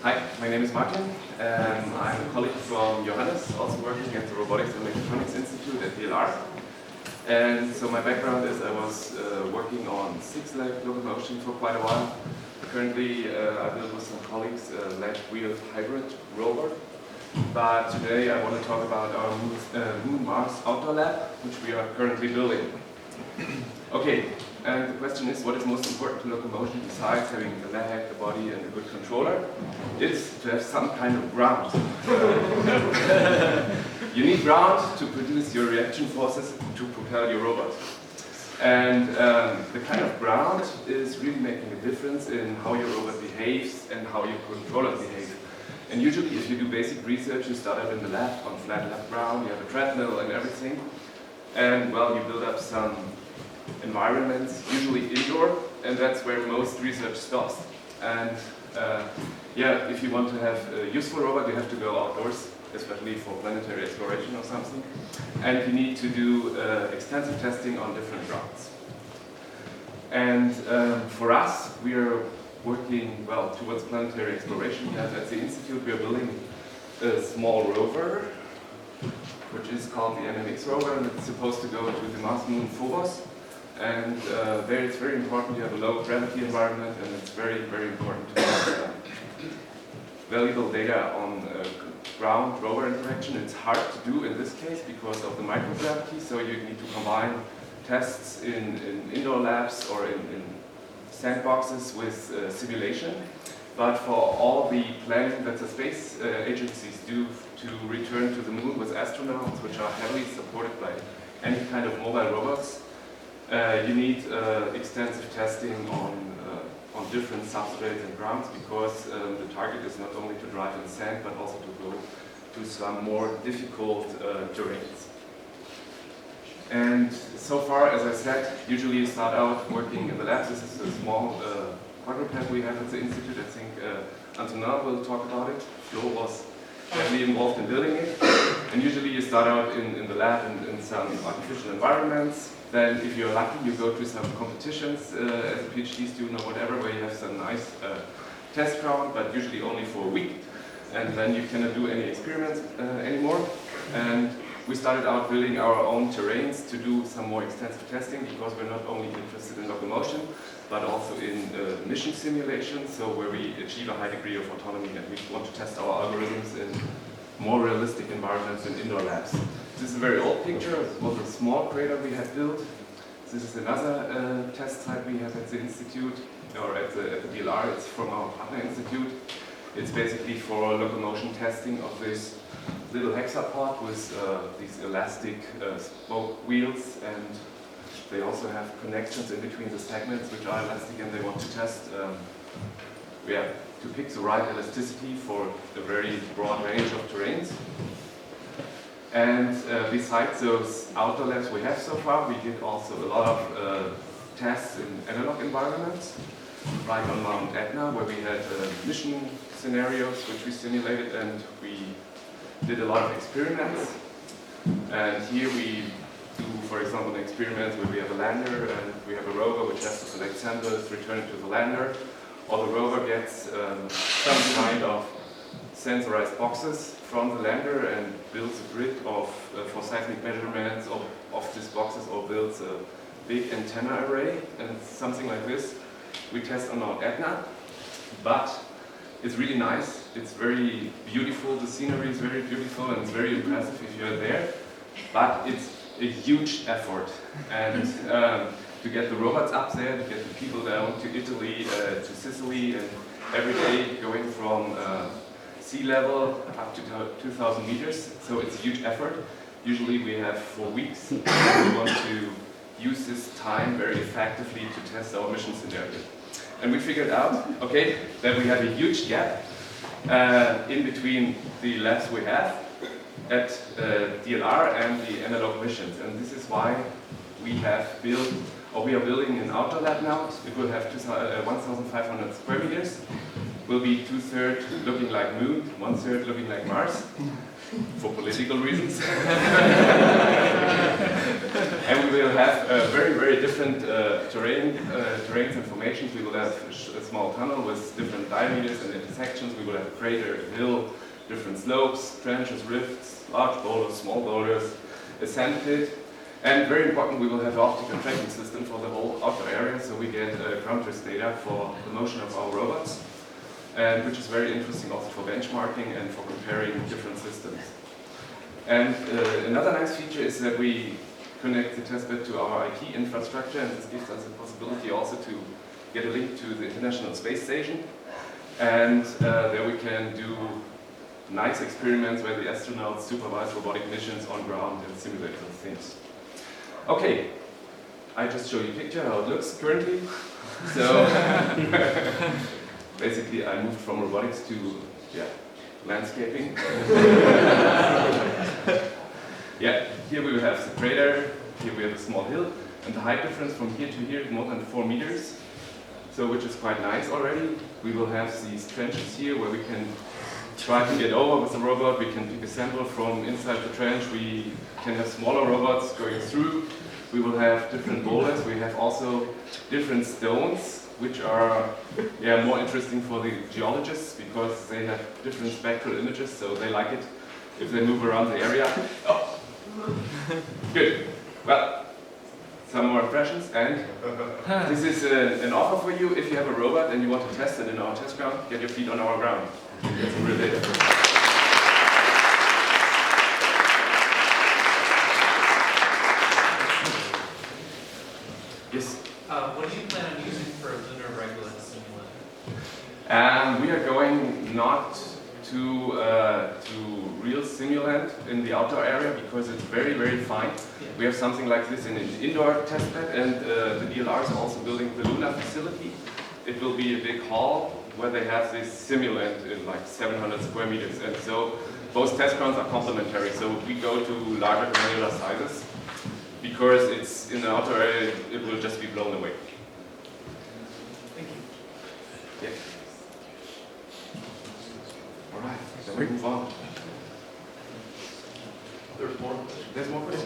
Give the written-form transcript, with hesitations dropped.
Hi, my name is Martin. I'm a colleague from Johannes, also working at the Robotics and Mechatronics Institute at DLR. And so my background is I was working on six-leg locomotion for quite a while. Currently, I build with some colleagues a leg-wheel hybrid rover. But today I want to talk about our Moon Mars Outdoor Lab, which we are currently building. Okay, and the question is, what is most important to locomotion besides having a leg, a body, and a good controller? It's to have some kind of ground. You need ground to produce your reaction forces to propel your robot. And the kind of ground is really making a difference in how your robot behaves and how your controller behaves. And usually if you do basic research, you start up in the lab on flat lab ground, you have a treadmill and everything. And well, you build up some environments, usually indoor, and that's where most research stops. And yeah, if you want to have a useful robot, you have to go outdoors, especially for planetary exploration or something. And you need to do extensive testing on different grounds. And for us, we are working, well, towards planetary exploration. Yes, at the Institute, we are building a small rover, which is called the MMX rover, and it's supposed to go to the Mars moon Phobos. And there it's very important to have a low gravity environment, and it's very, very important to have valuable data on ground rover interaction. It's hard to do in this case because of the microgravity, so you need to combine tests in indoor labs or in sandboxes with simulation. But for all the planning that the space agencies do to return to the moon with astronauts, which are heavily supported by any kind of mobile robots, you need extensive testing on different substrates and grounds, because the target is not only to drive in sand but also to go to some more difficult terrains. And so far, as I said, usually you start out working in the labs. This is a small quadruped we have at the Institute. I think Antonin will talk about it. Flo was heavily involved in building it. And usually you start out in the lab in some artificial environments. Then, if you're lucky, you go to some competitions as a PhD student or whatever, where you have some nice test ground, but usually only for a week. And then you cannot do any experiments anymore. And we started out building our own terrains to do some more extensive testing, because we're not only interested in locomotion, but also in mission simulation, so where we achieve a high degree of autonomy, and we want to test our algorithms in more realistic environments in indoor labs. This is a very old picture. It was a small crater we had built. This is another test site we have at the Institute, or at the DLR. It's from our partner institute. It's basically for locomotion testing of this little hexapod with these elastic spoke wheels, and they also have connections in between the segments which are elastic, and they want to test to pick the right elasticity for a very broad range of terrains. And besides those outdoor labs we have so far, we did also a lot of tests in analog environments, like on Mount Etna, where we had mission scenarios which we simulated, and we did a lot of experiments. And here we do, for example, an experiment where we have a lander and we have a rover which has to collect samples, return it to the lander, or the rover gets some kind of sensorized boxes from the lander and builds a grid of for seismic measurements of these boxes, or builds a big antenna array, and something like this we test on Mount Etna. But it's really nice, it's very beautiful, the scenery is very beautiful, and it's very impressive if you're there, but it's a huge effort. And to get the robots up there, to get the people down to Italy, to Sicily, and every day going from sea level up to 2,000 meters, so it's a huge effort. Usually we have 4 weeks, and we want to use this time very effectively to test our mission scenario. And we figured out, okay, that we have a huge gap in between the labs we have at DLR and the analog missions. And this is why we have built, or we are building an outdoor lab now. It will have 1,500 square meters. will be 2/3 looking like Moon, 1/3 looking like Mars, for political reasons. And we will have very, very different terrains and formations. We will have a small tunnel with different diameters and intersections. We will have a crater, a hill, different slopes, trenches, rifts, large boulders, small boulders, a sand pit. And very important, we will have an optical tracking system for the whole outdoor area, so we get ground truth data for the motion of our robots, and which is very interesting also for benchmarking and for comparing different systems. And another nice feature is that we connect the testbed to our IT infrastructure, and this gives us the possibility also to get a link to the International Space Station. And there we can do nice experiments where the astronauts supervise robotic missions on ground and simulate those things. Okay, I just show you a picture how it looks currently. So basically I moved from robotics to landscaping. Yeah, here we will have the crater, here we have a small hill, and the height difference from here to here is more than 4 meters, so which is quite nice already. We will have these trenches here where we can try to get over with the robot. We can pick a sample from inside the trench. We can have smaller robots going through. We will have different boulders. We have also different stones, which are more interesting for the geologists because they have different spectral images, so they like it if they move around the area. Oh. Good. Well, some more impressions, and this is an offer for you. If you have a robot and you want to test it in our test ground, get your feet on our ground. Get some real data. Yes? What do you plan on using for a lunar regolith simulant? We are going not to real simulant in the outdoor area because it's very, very fine. Yeah. We have something like this in an indoor testbed, and the DLR is also building the lunar facility. It will be a big hall where they have this simulant in like 700 square meters, and so both test grounds are complementary. So we go to larger granular sizes because it's in the outdoor area, it will just be blown away. Thank you. Yeah. All right, then we move on. There's more. There's more questions.